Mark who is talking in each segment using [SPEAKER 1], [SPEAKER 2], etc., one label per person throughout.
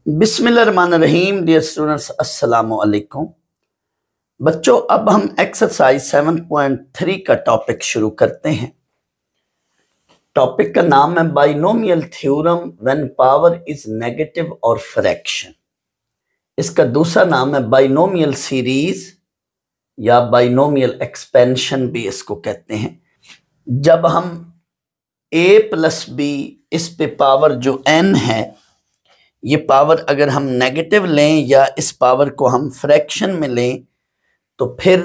[SPEAKER 1] बिस्मिल्लाहिर्रहमानिर्रहीम। Dear students, अस्सलाम वालेकुम। बच्चों, अब हम एक्सरसाइज 7.3 का टॉपिक शुरू करते हैं। टॉपिक का नाम है binomial theorem when power is negative और फ्रैक्शन। इसका दूसरा नाम है बाइनोमियल सीरीज या बाइनोमियल एक्सपेंशन भी इसको कहते हैं। जब हम a प्लस बी, इस पे पावर जो n है, ये पावर अगर हम नेगेटिव लें या इस पावर को हम फ्रैक्शन में लें तो फिर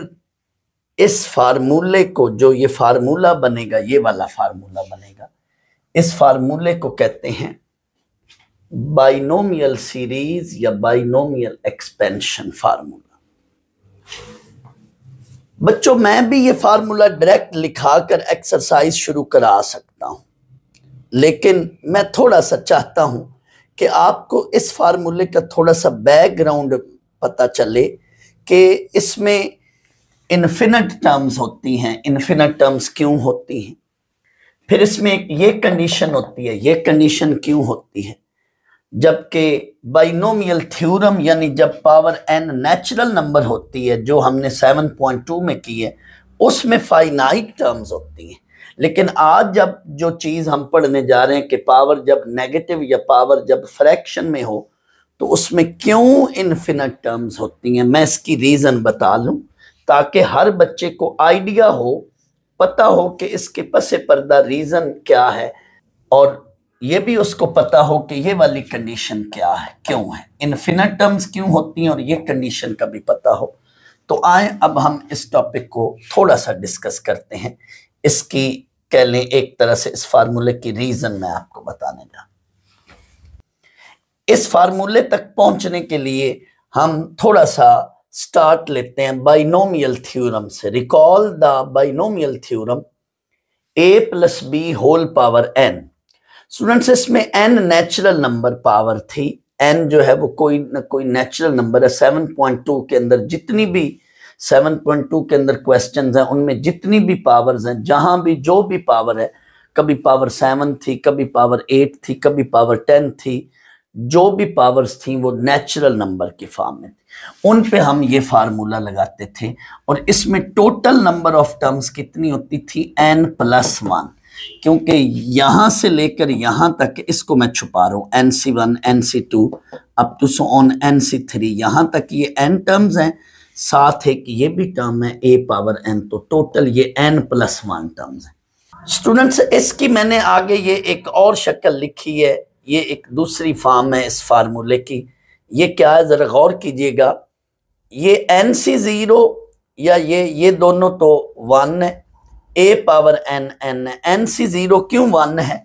[SPEAKER 1] इस फार्मूले को, जो ये फार्मूला बनेगा, ये वाला फार्मूला बनेगा, इस फार्मूले को कहते हैं बाइनोमियल सीरीज या बाइनोमियल एक्सपेंशन फार्मूला। बच्चों, मैं भी ये फार्मूला डायरेक्ट लिखाकर एक्सरसाइज शुरू करा सकता हूं, लेकिन मैं थोड़ा सा चाहता हूं कि आपको इस फार्मूले का थोड़ा सा बैकग्राउंड पता चले कि इसमें इन्फिनिट टर्म्स होती हैं। इन्फिनिट टर्म्स क्यों होती हैं, फिर इसमें ये कंडीशन होती है, ये कंडीशन क्यों होती है, जबकि बाइनोमियल थ्योरम यानी जब पावर n नेचुरल नंबर होती है, जो हमने 7.2 में की है, उसमें फाइनाइट टर्म्स होती हैं। लेकिन आज जब जो चीज हम पढ़ने जा रहे हैं कि पावर जब नेगेटिव या पावर जब फ्रैक्शन में हो तो उसमें क्यों इन्फिनिट टर्म्स होती हैं, मैं इसकी रीजन बता लूं ताकि हर बच्चे को आइडिया हो, पता हो कि इसके पसे पर्दा रीजन क्या है, और ये भी उसको पता हो कि ये वाली कंडीशन क्या है, क्यों है, इन्फिनिट टर्म्स क्यों होती हैं, और ये कंडीशन का भी पता हो। तो आए अब हम इस टॉपिक को थोड़ा सा डिस्कस करते हैं। इसकी कह लें एक तरह से इस फार्मूले की रीजन मैं आपको बताने जा। इस फार्मूले तक पहुंचने के लिए हम थोड़ा सा स्टार्ट लेते हैं बाइनोमियल थ्योरम से। Recall the binomial theorem a plus b whole power n। Students, इसमें n नेचुरल नंबर पावर थी। n जो है वो कोई ना कोई नेचुरल नंबर है। 7.2 के अंदर जितनी भी 7.2 के अंदर क्वेश्चंस हैं, उनमें जितनी भी पावर्स हैं, जहां भी जो भी पावर है, कभी पावर 7 थी, कभी पावर 8 थी, कभी पावर 10 थी, जो भी पावर्स थी वो नेचुरल नंबर के फॉर्म में थी। उन पे हम ये फार्मूला लगाते थे और इसमें टोटल नंबर ऑफ टर्म्स कितनी होती थी, n+1, क्योंकि यहां से लेकर यहां तक, इसको मैं छुपा रहा हूं, NC1 NC2 up to so on NC3, यहां तक ये n टर्म्स हैं, साथ एक ये भी टर्म है a पावर n, तो टोटल ये n+1 टर्म्स है। स्टूडेंट्स, इसकी मैंने आगे ये एक और शक्ल लिखी है, ये एक दूसरी फॉर्म है इस फार्मूले की। ये क्या है, जरा गौर कीजिएगा। ये NC0 या ये दोनों तो 1 है, a पावर n n है। NC0 क्यों 1 है,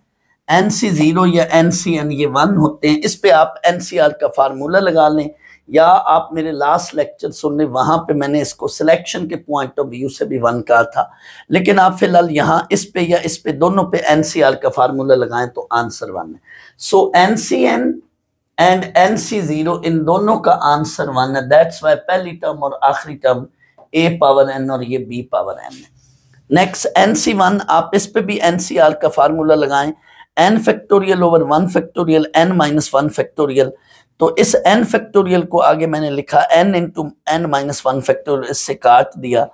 [SPEAKER 1] NC0 या NCn ये 1 होते हैं। इस पे आप NCR का फार्मूला लगा लें, या आप मेरे लास्ट लेक्चर सुन लें, वहां पे मैंने इसको सिलेक्शन के पॉइंट ऑफ व्यू से भी 1 कहा था। लेकिन आप फिलहाल यहाँ इस पे या इस पे दोनों पे NCR का फार्मूला लगाएं तो आंसर 1 है। सो NCn एंड NC0 इन दोनों का आंसर 1 है। दैट्स वाई पहली टर्म और आखिरी टर्म a पावर n और ये b पावर n है। नेक्स्ट NC1, आप इस पे भी NCR का फार्मूला लगाएं, n factorial over 1 factorial n-1 factorial. तो इस n फैक्टोरियल को आगे मैंने लिखा n इंटू n-1 फैक्टोरियल, इससे काट दिया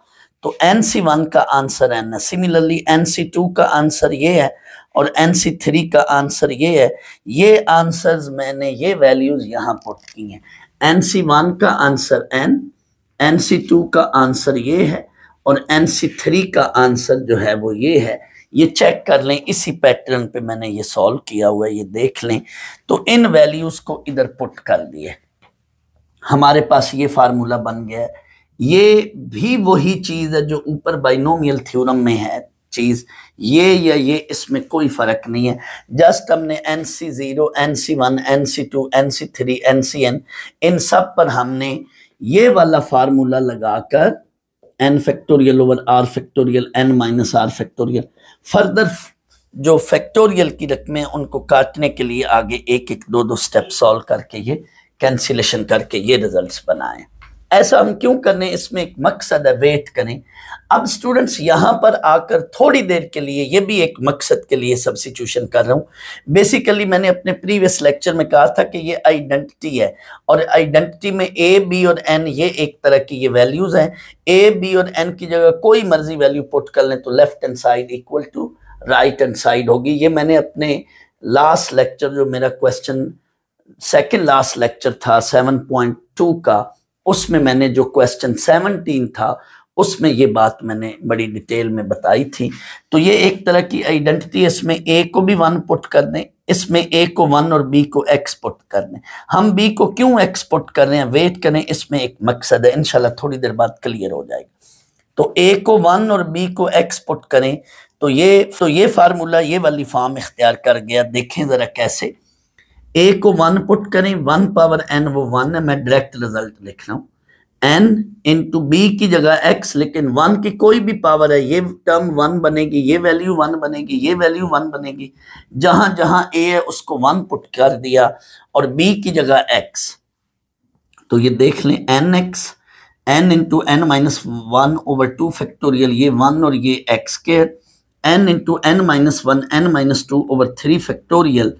[SPEAKER 1] तो NC1 का आंसर n है। सिमिलरली NC2 का आंसर ये है और NC3 का आंसर ये है। ये आंसर्स मैंने ये वैल्यूज यहाँ पुट की हैं। NC1 का आंसर n, NC2 का आंसर ये है और NC3 का आंसर जो है वो ये है। ये चेक कर लें, इसी पैटर्न पे मैंने ये सॉल्व किया हुआ है, ये देख लें। तो इन वैल्यूज को इधर पुट कर दिए, हमारे पास ये फार्मूला बन गया है। ये भी वही चीज है जो ऊपर बाइनोमियल थ्योरम में है चीज, ये या ये, इसमें कोई फर्क नहीं है। जस्ट हमने NC0 NC1 NC2 NC3 NCn इन सब पर हमने ये वाला फार्मूला लगाकर n factorial over r factorial n-r factorial, further जो फैक्टोरियल की रकमें उनको काटने के लिए आगे एक एक दो स्टेप सॉल्व करके ये कैंसिलेशन करके ये रिजल्ट्स बनाए। ऐसा हम क्यों करें, इसमें एक मकसद है, वेट करें। अब स्टूडेंट्स यहाँ पर आकर थोड़ी देर के लिए, ये भी एक मकसद के लिए सब्स्टिट्यूशन कर रहा हूँ। बेसिकली मैंने अपने प्रीवियस लेक्चर में कहा था कि ये आइडेंटिटी है, और आइडेंटिटी में ए, बी और एन ये एक तरह की ये वैल्यूज हैं। ए, बी और एन की जगह कोई मर्जी वैल्यू पुट कर लें तो left hand side equal to right hand side होगी। ये मैंने अपने लास्ट लेक्चर, जो मेरा क्वेश्चन सेकेंड लास्ट लेक्चर था 7.2 का, उसमें मैंने जो क्वेश्चन 17 था उसमें ये बात मैंने बड़ी डिटेल में बताई थी। तो ये एक तरह की आइडेंटिटी है, इसमें ए को भी 1 पुट कर दें, इसमें ए को 1 और बी को x पुट कर दें। हम बी को क्यों x पुट कर रहे हैं, वेट करें, इसमें एक मकसद है, इंशाल्लाह थोड़ी देर बाद क्लियर हो जाएगा। तो ए को 1 और बी को x पुट करें तो ये फार्मूला ये वाली फॉर्म इख्तियार कर गया। देखें जरा कैसे, ए को 1 पुट करें, 1 पावर n वो 1 है, मैं डायरेक्ट रिजल्ट लिख रहा हूँ, n इंटू बी की जगह x, लेकिन 1 की कोई भी पावर है, ये टर्म 1 बनेगी, ये वैल्यू 1 बनेगी, ये वैल्यू 1 बनेगी। जहां जहां a है उसको 1 पुट कर दिया और b की जगह x। तो ये देख लें, nx n into n minus 1 over 2 factorial, ये 1 और ये x के, n into n minus 1 n minus 2 over 3 factorial,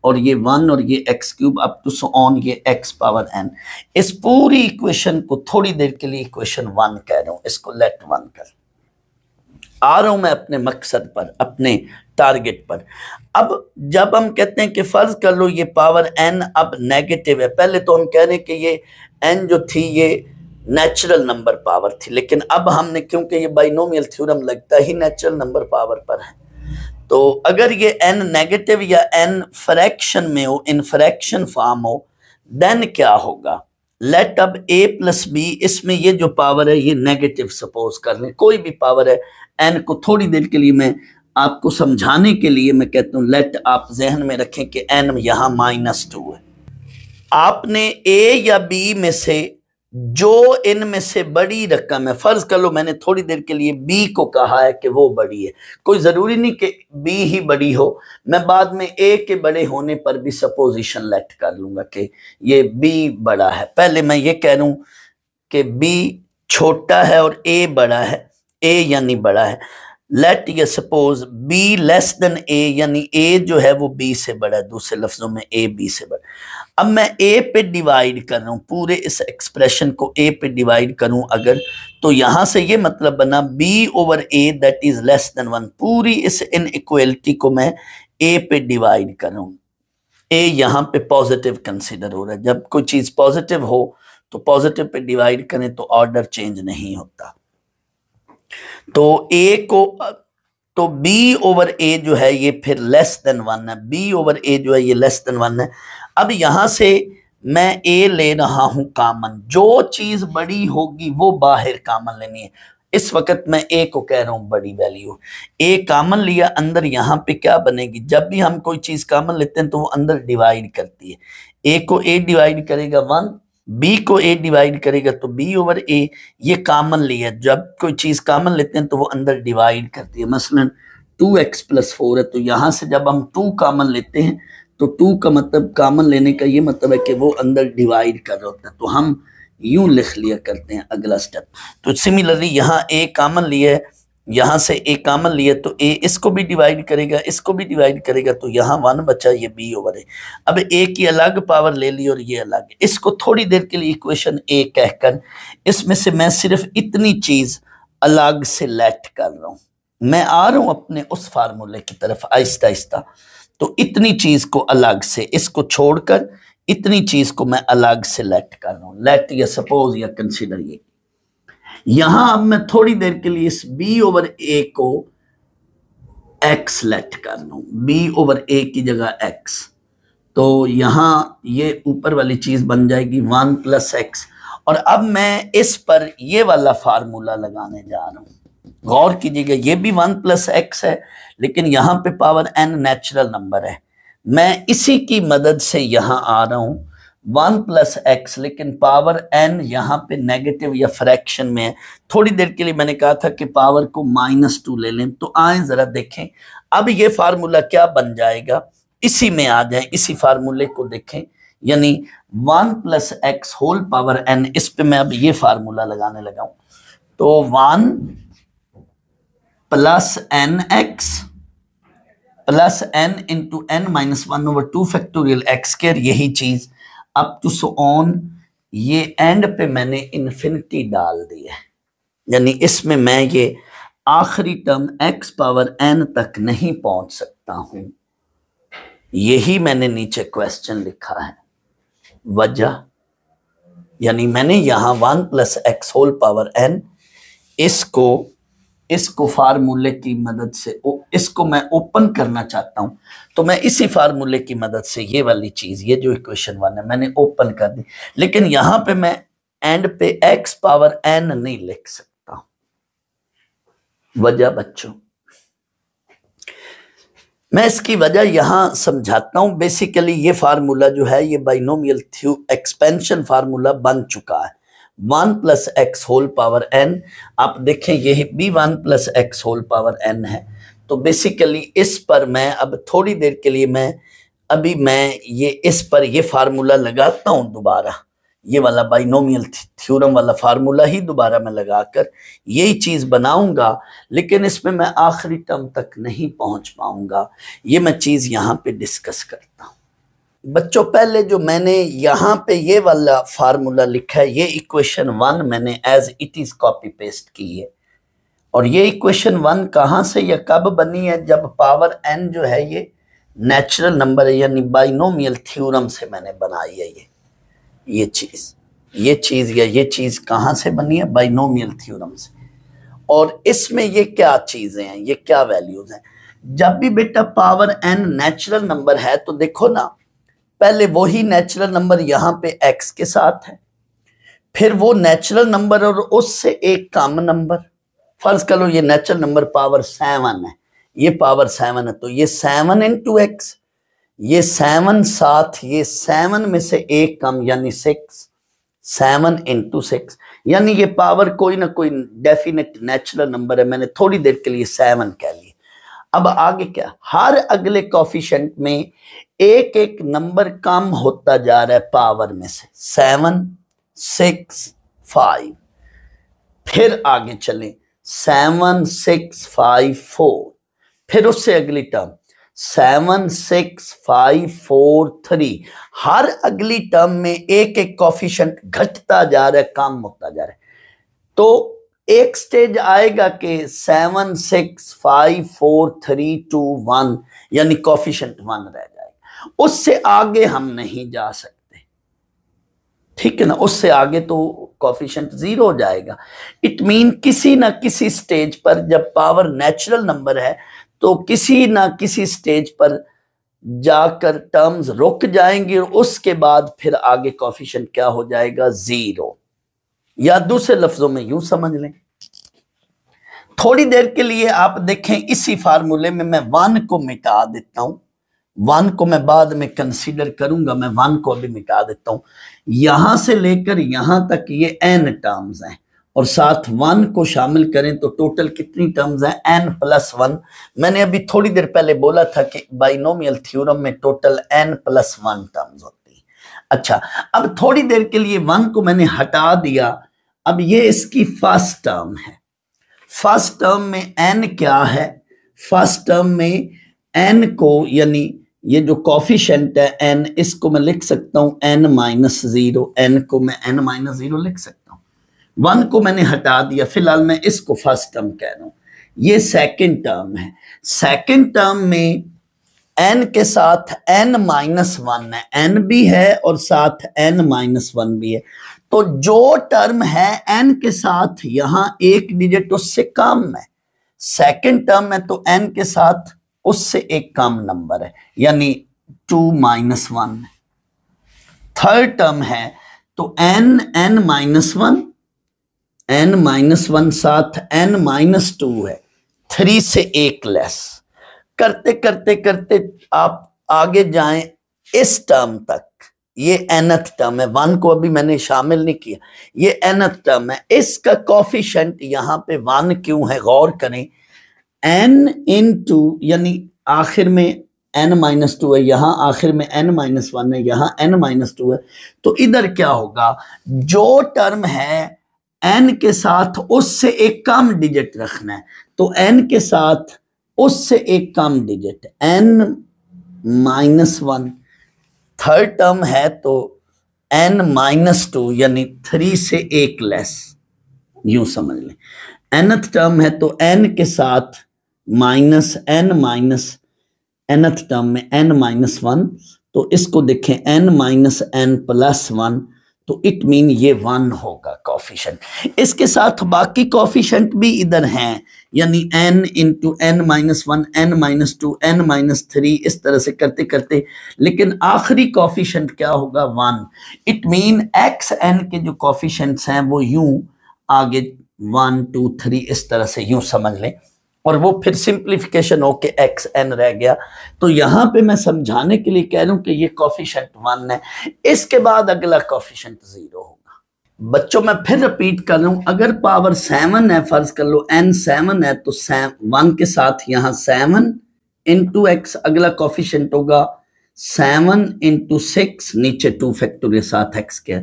[SPEAKER 1] और ये 1 और ये x cube up to so on, ये x पावर n। इस पूरी इक्वेशन को थोड़ी देर के लिए इक्वेशन 1 कह रहा हूं, इसको लेट 1 कर आ रहा हूं मैं अपने मकसद पर, अपने टारगेट पर। अब जब हम कहते हैं कि फर्ज कर लो ये पावर n अब नेगेटिव है, पहले तो हम कह रहे हैं कि ये n जो थी ये नेचुरल नंबर पावर थी, लेकिन अब हमने, क्योंकि ये बाइनोमियल थ्योरम लगता ही नेचुरल नंबर पावर पर है, तो अगर ये n नेगेटिव या n फ्रैक्शन में हो, इन फ्रैक्शन फॉर्म हो, देन क्या होगा। लेट अब a प्लस बी, इसमें ये जो पावर है ये नेगेटिव सपोज कर लें, कोई भी पावर है, n को थोड़ी देर के लिए मैं आपको समझाने के लिए मैं कहता हूँ लेट आप जहन में रखें कि n यहाँ -2 है। आपने a या b में से जो इनमें से बड़ी रकम है, फर्ज कर लो मैंने थोड़ी देर के लिए b को कहा है कि वो बड़ी है, कोई जरूरी नहीं कि b ही बड़ी हो, मैं बाद में a के बड़े होने पर भी सपोजिशन लेट कर लूंगा कि ये b बड़ा है। पहले मैं ये कह रहा हूं कि b छोटा है और a बड़ा है, a यानी बड़ा है। लेट ये suppose b less than a, यानी a जो है वो b से बड़ा है, दूसरे लफ्जों में a b से बड़ा। अब मैं a पे डिवाइड कर रहा हूं, पूरे इस एक्सप्रेशन को a पे डिवाइड करूं अगर, तो यहां से ये मतलब बना b over a that is less than 1। पूरी इस इनइक्वालिटी को मैं a पे डिवाइड कर रहा हूं। a यहां पे पॉजिटिव कंसीडर हो रहा है, जब कोई चीज पॉजिटिव हो तो पॉजिटिव पे डिवाइड करें तो ऑर्डर चेंज नहीं होता। तो a को, तो b ओवर a जो है ये फिर लेस देन 1 है, b ओवर a जो है ये लेस देन 1 है। अब यहां से मैं a ले रहा हूं कामन, जो चीज बड़ी होगी वो बाहर कामन लेनी है। इस वक्त मैं a को कह रहा हूं बड़ी वैल्यू, a कामन लिया, अंदर यहां पे क्या बनेगी, जब भी हम कोई चीज कामन लेते हैं तो वो अंदर डिवाइड करती है। a को a डिवाइड करेगा 1, b को a डिवाइड करेगा तो b ओवर a, ये कामन लिया, जब कोई चीज कामन लेते हैं तो वो अंदर डिवाइड करती है। मसलन 2x प्लस 4 है, तो यहां से जब हम 2 कामन लेते हैं तो 2 का मतलब कामन लेने का ये मतलब है कि वो अंदर डिवाइड कर रहा होता है, तो हम यूं लिख लिया करते हैं अगला स्टेप। तो सिमिलरली यहाँ a कामन लिया है, यहां से a कामन लिया तो a इसको भी डिवाइड करेगा, इसको भी डिवाइड करेगा, तो यहाँ 1 बचा, ये b ओवर a। अब a की अलग पावर ले ली और ये अलग, इसको थोड़ी देर के लिए इक्वेशन a कहकर इसमें से मैं सिर्फ इतनी चीज अलग से लेट कर रहा हूं। मैं आ रहा हूं अपने उस फार्मूले की तरफ आहिस्ता आहिस्ता। तो इतनी चीज को अलग से, इसको छोड़कर इतनी चीज को मैं अलग से लेट कर रहा हूं। लेट या सपोज या कंसीडर, ये यहां अब मैं थोड़ी देर के लिए इस b ओवर a को x लेट कर रहा हूं, b ओवर a की जगह x, तो यहां ये ऊपर वाली चीज बन जाएगी 1 प्लस x। और अब मैं इस पर ये वाला फार्मूला लगाने जा रहा हूं, गौर कीजिएगा, ये भी 1 प्लस x है, लेकिन यहां पे पावर n नेचुरल नंबर है। मैं इसी की मदद से यहां आ रहा हूं 1 प्लस x, लेकिन पावर n यहाँ पे नेगेटिव या फ्रैक्शन में है। थोड़ी देर के लिए मैंने कहा था कि पावर को -2 ले लें, तो आए जरा देखें अब ये फार्मूला क्या बन जाएगा, इसी में आ जाए, इसी फार्मूले को देखें। यानी 1 plus x whole power n, इस पे मैं अब ये फार्मूला लगाने लगा हूं, तो 1 plus n x plus n into n minus 1/2 factorial x square, यही चीज अप टू सो ऑन, ये एंड पे मैंने इन्फिनिटी डाल दी है, यानी इसमें मैं ये आखिरी टर्म x पावर n तक नहीं पहुंच सकता हूं। यही मैंने नीचे क्वेश्चन लिखा है, वजह यानी मैंने यहां 1 plus x whole power n, इसको फार्मूले की मदद से इसको मैं ओपन करना चाहता हूं, तो मैं इसी फार्मूले की मदद से ये वाली चीज, ये जो इक्वेशन 1 है मैंने ओपन कर दी, लेकिन यहां पे मैं एंड पे x पावर n नहीं लिख सकता। वजह बच्चों, मैं इसकी वजह यहां समझाता हूं। बेसिकली ये फार्मूला जो है ये बाइनोमियल एक्सपेंशन फार्मूला बन चुका है, 1 plus x whole power n, आप देखें ये भी 1 plus x whole power n है। तो बेसिकली इस पर मैं अब थोड़ी देर के लिए मैं ये इस पर ये फार्मूला लगाता हूं दोबारा, ये वाला बाइनोमियल थ्योरम वाला फार्मूला ही दोबारा मैं लगाकर यही चीज बनाऊंगा, लेकिन इसमें मैं आखिरी टर्म तक नहीं पहुंच पाऊंगा। ये मैं चीज यहां पे डिस्कस करता हूं। बच्चों पहले जो मैंने यहां पे ये वाला फार्मूला लिखा है, ये इक्वेशन 1 मैंने as it is copy paste की है, और ये इक्वेशन 1 कहां से या कब बनी है, जब पावर n जो है ये नेचुरल नंबर है, यानी बाइनोमियल थ्योरम से मैंने बनाई है ये चीज कहां से बनी है, बाइनोमियल थ्योरम से। और इसमें ये क्या चीजें हैं, ये क्या वैल्यूज हैं। जब भी बेटा पावर n नेचुरल नंबर है तो देखो ना, पहले वही नेचुरल नंबर यहां पे x के साथ है, फिर वो नेचुरल नंबर और उससे एक कम नंबर, फर्ज करो ये नेचुरल नंबर पावर 7 है, ये पावर 7 है, तो ये 7 इंटू एक्स, ये 7 साथ ये 7 में से एक कम यानी 6, 7 इंटू 6, यानी ये पावर कोई ना कोई डेफिनेट नेचुरल नंबर है, मैंने थोड़ी देर के लिए 7 कह लिया। अब आगे क्या, हर अगले कोफिशिएंट में एक एक नंबर कम होता जा रहा है पावर में से, 7, 6, 5, फिर आगे चले 7, 6, 5, 4, फिर उससे अगली टर्म 7, 6, 5, 4, 3, हर अगली टर्म में एक एक कोफिशिएंट घटता जा रहा है, कम होता जा रहा है। तो एक स्टेज आएगा कि 7, 6, 5, 4, 3, 2, 1, यानी कोफिशिएंट 1 रह जाएगा, उससे आगे हम नहीं जा सकते, ठीक है ना, उससे आगे तो कोफिशिएंट 0 हो जाएगा। इट मीन किसी ना किसी स्टेज पर जब पावर नेचुरल नंबर है तो किसी ना किसी स्टेज पर जाकर टर्म्स रुक जाएंगी, और उसके बाद फिर आगे कोफिशिएंट क्या हो जाएगा, 0, या दूसरे लफ्जों में यूं समझ लें। थोड़ी देर के लिए आप देखें इसी फार्मूले में मैं 1 को मिटा देता हूं, 1 को मैं बाद में कंसीडर करूंगा, मैं 1 को अभी मिटा देता हूं। यहां से लेकर यहां तक ये n टर्म्स हैं, और साथ 1 को शामिल करें तो टोटल कितनी टर्म्स हैं, n प्लस 1। मैंने अभी थोड़ी देर पहले बोला था कि बाइनोमियल थ्योरम में टोटल n प्लस 1 टर्म्स होती है। अच्छा, अब थोड़ी देर के लिए 1 को मैंने हटा दिया, अब ये इसकी फर्स्ट टर्म है। फर्स्ट टर्म में n क्या है, फर्स्ट टर्म में n को, यानी ये जो कोफिशिएंट है n, इसको मैं लिख सकता हूं n माइनस 0, n को मैं n माइनस 0 लिख सकता हूं। 1 को मैंने हटा दिया, फिलहाल मैं इसको फर्स्ट टर्म कह रहा हूं। ये सेकंड टर्म है, सेकंड टर्म में n के साथ n माइनस 1 है, n भी है और साथ n माइनस 1 भी है। तो जो टर्म है n के साथ यहां एक डिजिट उससे कम है, सेकंड टर्म है तो n के साथ उससे एक कम नंबर है, यानी 2 माइनस 1। थर्ड टर्म है तो n माइनस 1, n माइनस 1 साथ n माइनस 2 है, 3 से एक लेस। करते करते करते आप आगे जाएं इस टर्म तक, ये nth टर्म है, 1 को अभी मैंने शामिल नहीं किया, ये nth टर्म है। इसका कोफिशिएंट यहां पे 1 क्यों है, गौर करें, n इंटू, यानी आखिर में n-2 है, यहाँ आखिर में n-1 है, यहाँ n-2 है, तो इधर क्या होगा, जो टर्म है n के साथ उससे एक कम डिजिट रखना है, तो n के साथ उससे एक कम डिजिट n-1, थर्ड टर्म है तो n-2 यानी 3 से एक लेस, यूं समझ लें। nth टर्म है तो n के साथ minus n minus nth term में n-1, तो इसको देखें n-n+1, तो इट मीन ये 1 होगा कॉफिशेंट। इसके साथ बाकी कॉफिशेंट भी इधर हैं, यानी n into n-1, n-2, n-3, इस तरह से करते करते, लेकिन आखिरी कॉफिशेंट क्या होगा, 1। इट मीन एक्स n के जो कॉफिशेंट्स हैं वो यूं आगे 1 2 3 इस तरह से यूं समझ लें, और वो फिर सिंप्लीफिकेशन होके एक्स एन रह गया। तो यहां पे मैं समझाने के लिए कह रहा हूं कि ये कॉफिशेंट 1 है, इसके बाद अगला कॉफिशेंट 0 होगा। बच्चों मैं फिर रिपीट कर रहा हूं, अगर पावर 7 है, फर्ज कर लो n 7 है, तो 1 के साथ यहाँ 7 इंटू एक्स अगला कॉफिशेंट होगा, 7 इंटू 6 नीचे 2 फैक्टोरियल साथ एक्स के,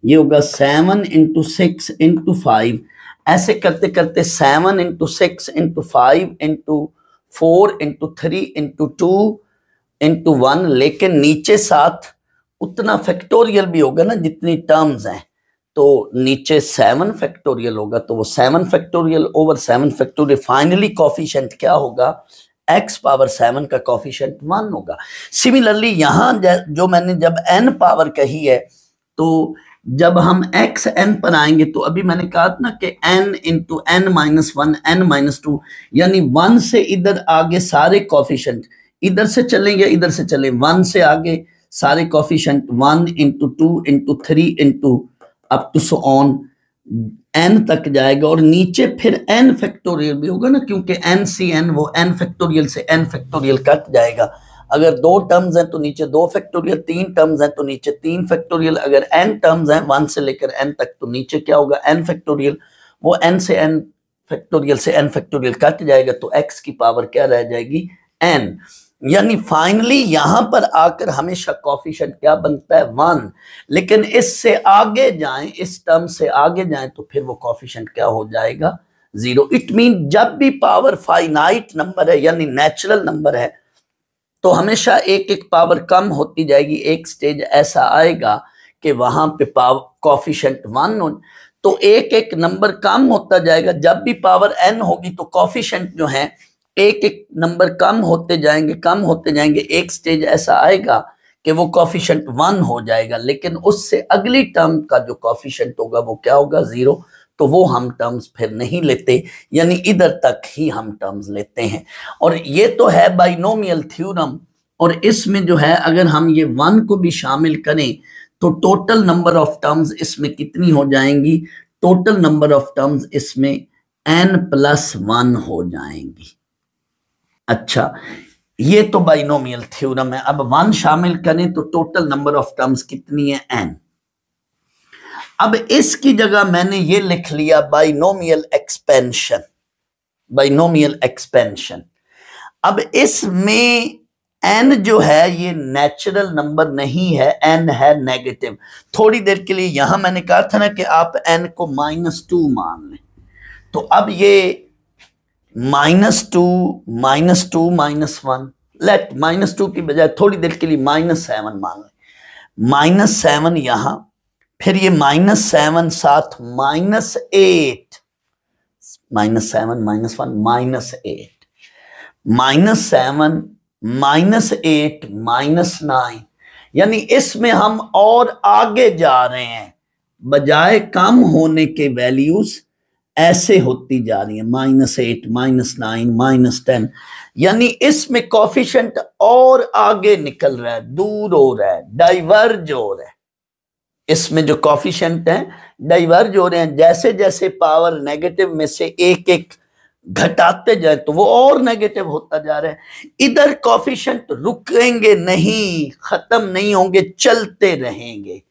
[SPEAKER 1] ये होगा 7 इंटू 6 इंटू 5, ऐसे करते करते 7 into 6 into 5 into 4 into 3 into 2 into 1, लेकिन नीचे साथ उतना फैक्टोरियल भी होगा ना जितनी टर्म्स हैं, तो नीचे 7 फैक्टोरियल होगा, तो वो 7 factorial over 7 factorial, finally coefficient क्या होगा, x पावर 7 का कॉफिशेंट 1 होगा। सिमिलरली यहाँ जो मैंने जब n पावर कही है, तो जब हम x n पर आएंगे, तो अभी मैंने कहा था ना कि n इंटू n-1 n-2, यानी 1 से इधर आगे सारे कॉफिशेंट, इधर से चलेंगे इधर से चले, 1 से आगे सारे coefficient 1 into 2 into 3 into up to so on n तक जाएगा, और नीचे फिर n फैक्टोरियल भी होगा ना, क्योंकि n सी n वो n फैक्टोरियल से n फैक्टोरियल कट जाएगा। अगर 2 टर्म्स हैं तो नीचे 2 फैक्टोरियल, 3 टर्म्स हैं तो नीचे 3 फैक्टोरियल, अगर n टर्म्स हैं 1 से लेकर n तक तो नीचे क्या होगा, n फैक्टोरियल, वो n से n फैक्टोरियल से n फैक्टोरियल कट जाएगा, तो x की पावर क्या रह जाएगी, n। यानी फाइनली यहां पर आकर हमेशा कॉफिशेंट क्या बनता है, 1, लेकिन इससे आगे जाएं, इस टर्म से आगे जाएं, तो फिर वो कॉफिशेंट क्या हो जाएगा, 0। इट मीन जब भी पावर फाइनाइट नंबर है यानी नेचुरल नंबर है, तो हमेशा एक एक पावर कम होती जाएगी, एक स्टेज ऐसा आएगा कि वहां पे पावर कॉफिशेंट 1 हो, तो एक एक नंबर कम होता जाएगा। जब भी पावर n होगी तो कॉफिशेंट जो है एक एक नंबर कम होते जाएंगे, एक स्टेज ऐसा आएगा कि वो कॉफिशेंट 1 हो जाएगा, लेकिन उससे अगली टर्म का जो कॉफिशेंट होगा वो क्या होगा, 0, तो वो हम टर्म्स फिर नहीं लेते, यानी इधर तक ही हम टर्म्स लेते हैं। और ये तो है बाइनोमियल थ्योरम, और इसमें जो है अगर हम ये 1 को भी शामिल करें तो टोटल नंबर ऑफ टर्म्स इसमें कितनी हो जाएंगी, टोटल नंबर ऑफ टर्म्स इसमें n+1 हो जाएंगी। अच्छा, ये तो बाइनोमियल थ्योरम है। अब 1 शामिल करें तो टोटल नंबर ऑफ टर्म्स कितनी है, n। अब इसकी जगह मैंने ये लिख लिया बाइनोमियल एक्सपेंशन, बाइनोमियल एक्सपेंशन। अब इसमें n जो है ये नेचुरल नंबर नहीं है, n है नेगेटिव। थोड़ी देर के लिए यहां मैंने कहा था ना कि आप n को -2 मान लें, तो अब ये -2 -1, लेट -2 की बजाय थोड़ी देर के लिए -7 मान लें, -7 यहां, फिर ये -7 साथ -8, -7 -1 -8, -7 -8 -9, यानी इसमें हम और आगे जा रहे हैं, बजाय कम होने के वैल्यूज ऐसे होती जा रही है, -8 -9 -10, यानी इसमें कॉफिशेंट और आगे निकल रहा है, दूर हो रहा है, डाइवर्ज हो रहा है। इसमें जो कॉफिशेंट हैं डाइवर्ज हो रहे हैं, जैसे जैसे पावर नेगेटिव में से एक एक घटाते जाए तो वो और नेगेटिव होता जा रहा है। इधर कॉफिशेंट रुकेंगे नहीं, खत्म नहीं होंगे, चलते रहेंगे,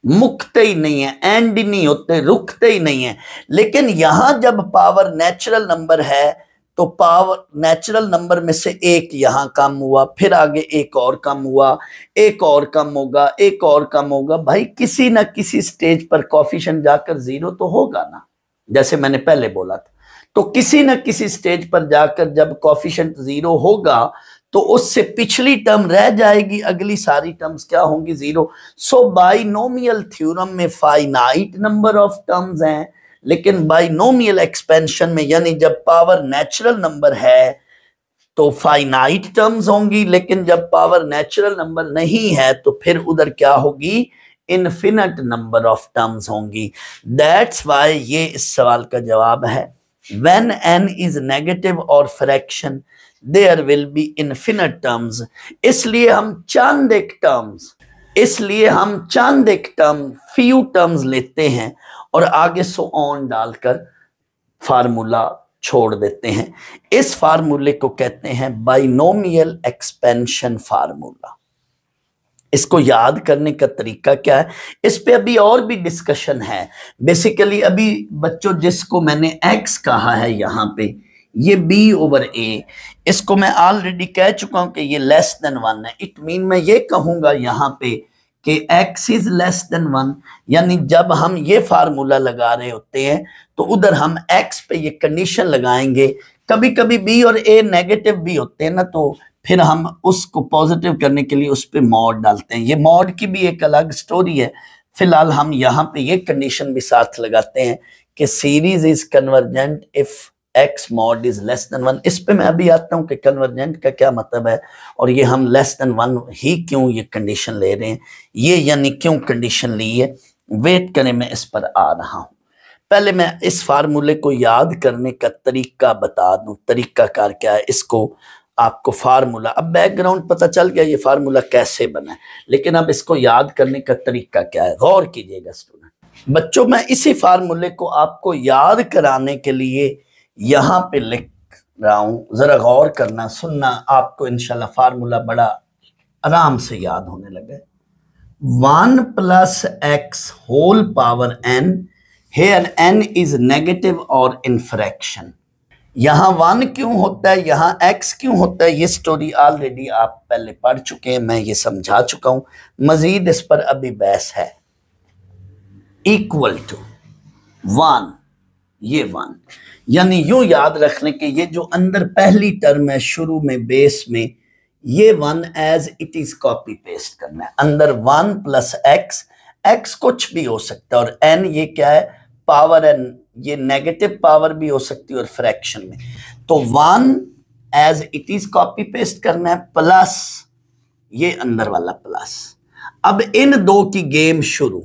[SPEAKER 1] मुकते ही नहीं है, एंड नहीं होते, रुकते ही नहीं है। लेकिन यहां जब पावर नेचुरल नंबर है तो पावर नेचुरल नंबर में से एक यहां कम हुआ, फिर आगे एक और कम हुआ, एक और कम होगा, एक और कम होगा। भाई किसी ना किसी स्टेज पर कोफिशिएंट जाकर जीरो तो होगा ना, जैसे मैंने पहले बोला था। तो किसी ना किसी स्टेज पर जाकर जब कोफिशिएंट जीरो होगा तो उससे पिछली टर्म रह जाएगी, अगली सारी टर्म्स क्या होंगी, जीरो। सो बाइनोमियल थ्योरम में फाइनाइट नंबर ऑफ टर्म्स हैं, लेकिन बाइनोमियल एक्सपेंशन में यानी जब पावर नेचुरल नंबर है तो फाइनाइट टर्म्स होंगी, लेकिन जब पावर नेचुरल नंबर नहीं है तो फिर उधर क्या होगी, इनफिनिट नंबर ऑफ टर्म्स होंगी। दैट्स व्हाई ये इस सवाल का जवाब है। व्हेन n इज नेगेटिव और fraction there will be infinite terms. इसलिए हम चंद एक टर्म फ्यू टर्म्स लेते हैं और आगे सो ऑन डालकर फार्मूला छोड़ देते हैं। इस फार्मूले को कहते हैं बाइनोमियल एक्सपेंशन फार्मूला। इसको याद करने का तरीका क्या है, इस पे अभी और भी डिस्कशन है। बेसिकली अभी बच्चों जिसको मैंने x कहा है यहाँ पे, ये b/a, इसको मैं ऑलरेडी कह चुका हूं कि ये लेस देन 1 है। इट मीन मैं ये कहूंगा यहाँ पे कि x इज लेस देन 1, यानी जब हम ये फार्मूला लगा रहे होते हैं तो उधर हम x पे ये कंडीशन लगाएंगे। कभी कभी b और a नेगेटिव भी होते हैं ना, तो फिर हम उसको पॉजिटिव करने के लिए उस पे मॉड डालते हैं। ये मॉड की भी एक अलग स्टोरी है। फिलहाल हम यहाँ पे ये कंडीशन भी साथ लगाते हैं कि series is convergent if x mod is less than 1। इस पे मैं अभी आता हूँ कि कन्वर्जेंट का क्या मतलब है और ये हम लेस देन 1 ही क्यों ये कंडीशन ले रहे हैं, ये यानी क्यों कंडीशन ली है। वेट करें, मैं इस पर आ रहा हूँ। पहले मैं इस फार्मूले को याद करने का तरीका बता दूं, तरीका कार क्या है। इसको आपको फार्मूला, अब बैकग्राउंड पता चल गया ये फार्मूला कैसे बना है, लेकिन अब इसको याद करने का तरीका क्या है, गौर कीजिएगा स्टूडेंट। बच्चों मैं इसी फार्मूले को आपको याद कराने के लिए यहां पे लिख रहा हूं, जरा गौर करना, सुनना, आपको इंशाल्लाह फार्मूला बड़ा आराम से याद होने लगा। 1 + x whole power n, here n is negative और इन फ्रैक्शन। यहां 1 क्यों होता है, यहां x क्यों होता है, ये स्टोरी ऑलरेडी आप पहले पढ़ चुके हैं, मैं ये समझा चुका हूं, मजीद इस पर अभी बहस है। इक्वल टू 1, ये 1, यानी यूं याद रखने के ये जो अंदर पहली टर्म है शुरू में बेस में, ये 1 as it is copy paste करना है। अंदर 1 + x कुछ भी हो सकता है, और n ये क्या है, पावर n, ये नेगेटिव पावर भी हो सकती है और फ्रैक्शन में। तो 1 as it is copy paste करना है, प्लस ये अंदर वाला प्लस। अब इन दो की गेम शुरू,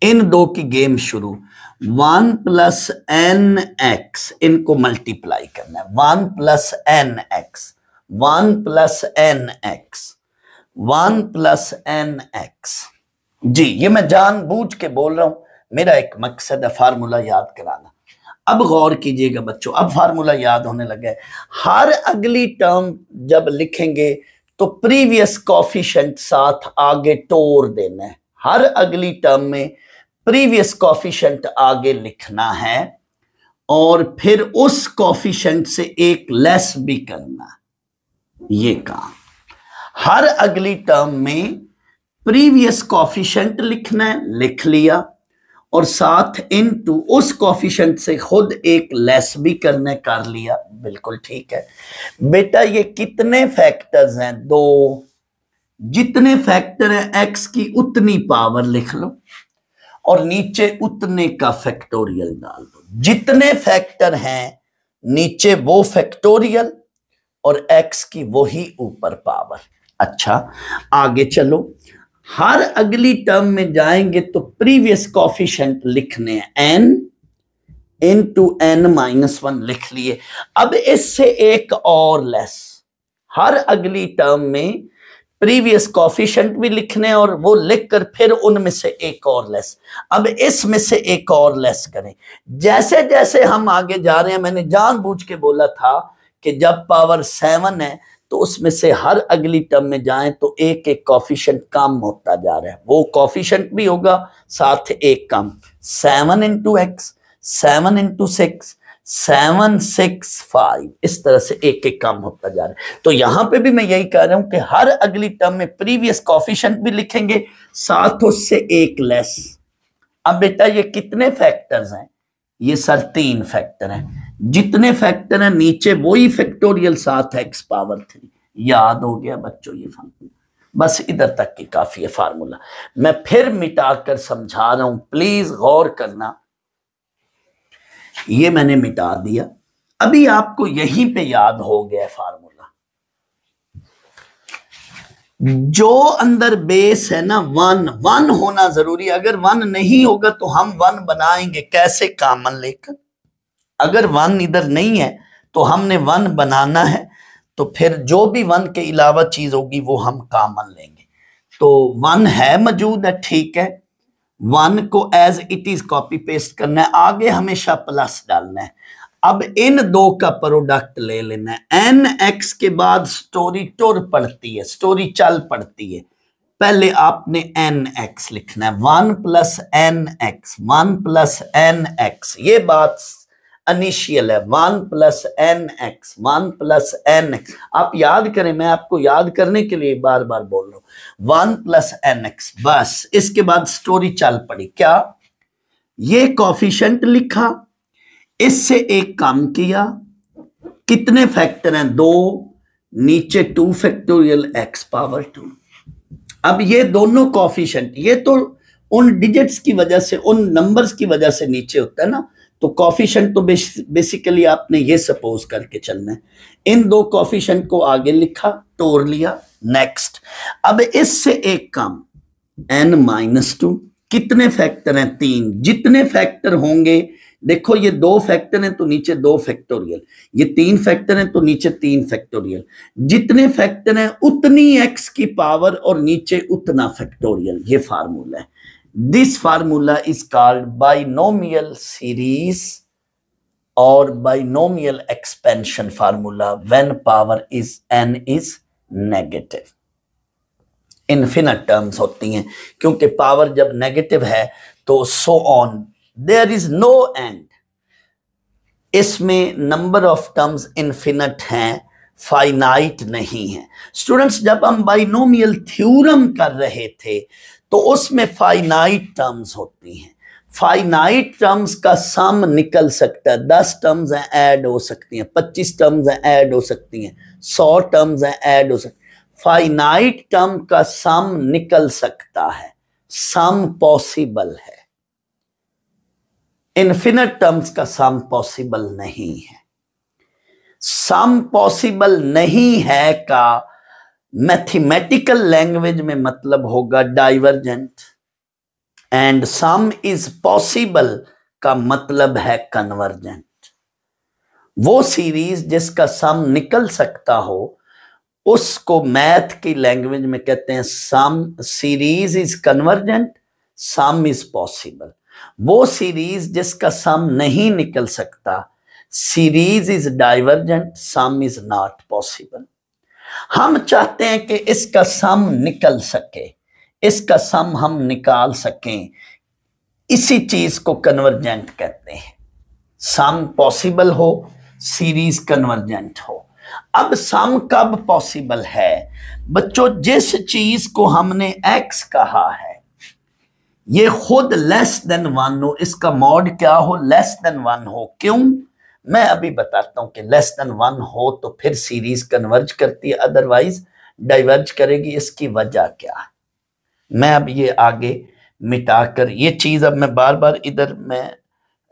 [SPEAKER 1] 1 + nx, इनको मल्टीप्लाई करना है। 1 + nx, 1 + nx, 1 + nx। जी, ये मैं जानबूझ के बोल रहा हूं, मेरा एक मकसद है फार्मूला याद कराना। अब गौर कीजिएगा बच्चों, अब फार्मूला याद होने लगा है। हर अगली टर्म जब लिखेंगे तो प्रीवियस कोफिशिएंट साथ आगे तोड़ देना है। हर अगली टर्म में प्रीवियस कोफिशिएंट आगे लिखना है और फिर उस कोफिशिएंट से एक लेस भी करना, ये काम। हर अगली टर्म में प्रीवियस कोफिशिएंट लिखना है, लिख लिया, और साथ इनटू उस कोफिशिएंट से खुद एक लेस भी करने, कर लिया, बिल्कुल ठीक है। बेटा ये कितने फैक्टर्स हैं, 2, जितने फैक्टर हैं x की उतनी पावर लिख लो और नीचे उतने का फैक्टोरियल डाल दो। जितने फैक्टर हैं नीचे वो फैक्टोरियल और x की वही ऊपर पावर। अच्छा आगे चलो, हर अगली टर्म में जाएंगे तो प्रीवियस कोफिशिएंट लिखने हैं, n इंटू n-1 लिख लिए। अब इससे एक और लेस, हर अगली टर्म में प्रीवियस कोफिशिएंट भी लिखने और वो लिखकर फिर उनमें से एक और लेस। अब इसमें से एक और लेस करें। जैसे जैसे हम आगे जा रहे हैं, मैंने जानबूझ के बोला था कि जब पावर 7 है तो उसमें से हर अगली टर्म में जाएं तो एक एक कोफिशिएंट कम होता जा रहा है, वो कोफिशिएंट भी होगा साथ एक कम। 7 × x, 7 × 6, 765, इस तरह से एक एक काम होता जा रहा है। तो यहां पे भी मैं यही कह रहा हूं कि हर अगली टर्म में प्रीवियस कॉफिशिएंट भी लिखेंगे, साथ उससे एक लेस। अब बेटा ये कितने फैक्टर्स हैं? ये सर 3 फैक्टर हैं। जितने फैक्टर हैं नीचे वही फैक्टोरियल साथ है x⁻3। याद हो गया बच्चों ये फार्मूला? बस इधर तक की काफी है फार्मूला। मैं फिर मिटाकर समझा रहा हूं, प्लीज गौर करना। ये मैंने मिटा दिया, अभी आपको यहीं पे याद हो गया फार्मूला। जो अंदर बेस है ना 1 होना जरूरी है। अगर 1 नहीं होगा तो हम 1 बनाएंगे कैसे? कॉमन लेकर। अगर 1 इधर नहीं है तो हमने 1 बनाना है, तो फिर जो भी 1 के अलावा चीज होगी वो हम कॉमन लेंगे। तो 1 है मौजूद है, ठीक है, 1 को as it is copy paste करना है, आगे हमेशा प्लस डालना है। अब इन दो का प्रोडक्ट ले लेना है। एन एक्स के बाद स्टोरी टुर पड़ती है, स्टोरी चल पड़ती है। पहले आपने एन एक्स लिखना है, 1 + एन एक्स, 1 + एन एक्स। ये बात इनिशियल है, 1 + एन एक्स, 1 + एन एक्स। आप याद करें, मैं आपको याद करने के लिए बार बार बोल रहा हूं, 1 + एन एक्स। बस इसके बाद स्टोरी चल पड़ी। क्या? ये कॉफिशिएंट लिखा, इससे एक काम किया। कितने फैक्टर हैं? 2, नीचे 2 फैक्टोरियल x⁻2। अब ये दोनों कॉफिशिएंट, ये तो उन डिजिट्स की वजह से, उन नंबर्स की वजह से नीचे होता है ना, तो कॉफिशिएंट तो बेसिकली आपने ये सपोज करके चलना है। इन दो कॉफिशिएंट को आगे लिखा, तोड़ लिया, नेक्स्ट। अब इससे एक काम, n-2। कितने फैक्टर हैं? 3। जितने फैक्टर होंगे, देखो ये 2 फैक्टर हैं तो नीचे 2 फैक्टोरियल, ये 3 फैक्टर हैं तो नीचे 3 फैक्टोरियल। जितने फैक्टर हैं उतनी x की पावर और नीचे उतना फैक्टोरियल। ये फार्मूला है। This formula is called binomial series और binomial expansion formula when power is n is negative. Infinite terms होती हैं, क्योंकि पावर जब नेगेटिव है तो so on, there is no end. इसमें नंबर ऑफ टर्म्स इनफिनिट हैं, फाइनाइट नहीं है। स्टूडेंट्स, जब हम बाइनोमियल थ्योरम कर रहे थे तो उसमें फाइनाइट टर्म्स होती हैं। फाइनाइट टर्म्स का सम निकल सकता है, 10 टर्म्स हैं ऐड हो सकती हैं, 25 टर्म्स हैं ऐड हो सकती हैं, 100 टर्म्स हैं ऐड हो सकती हैं। फाइनाइट टर्म का सम निकल सकता है, सम पॉसिबल है। इनफिनिट टर्म्स का सम पॉसिबल नहीं है। सम पॉसिबल नहीं है का मैथमेटिकल लैंग्वेज में मतलब होगा divergent, and some is possible का मतलब है कन्वर्जेंट। वो सीरीज जिसका सम निकल सकता हो उसको मैथ की लैंग्वेज में कहते हैं sum series is convergent, sum is possible. वो सीरीज जिसका सम नहीं निकल सकता, series is divergent, sum is not possible. हम चाहते हैं कि इसका सम निकल सके, इसका सम हम निकाल सकें, इसी चीज को कन्वर्जेंट कहते हैं। सम पॉसिबल हो, सीरीज कन्वर्जेंट हो। अब सम कब पॉसिबल है? बच्चों, जिस चीज को हमने x कहा है ये खुद लेस देन 1 हो, इसका मॉड क्या हो? लेस देन 1 हो। क्यों? मैं अभी बताता हूं कि लेस देन 1 हो तो फिर सीरीज कन्वर्ज करती है, अदरवाइज डाइवर्ज करेगी। इसकी वजह क्या है? मैं अब ये आगे मिटाकर, ये चीज अब मैं बार बार इधर मैं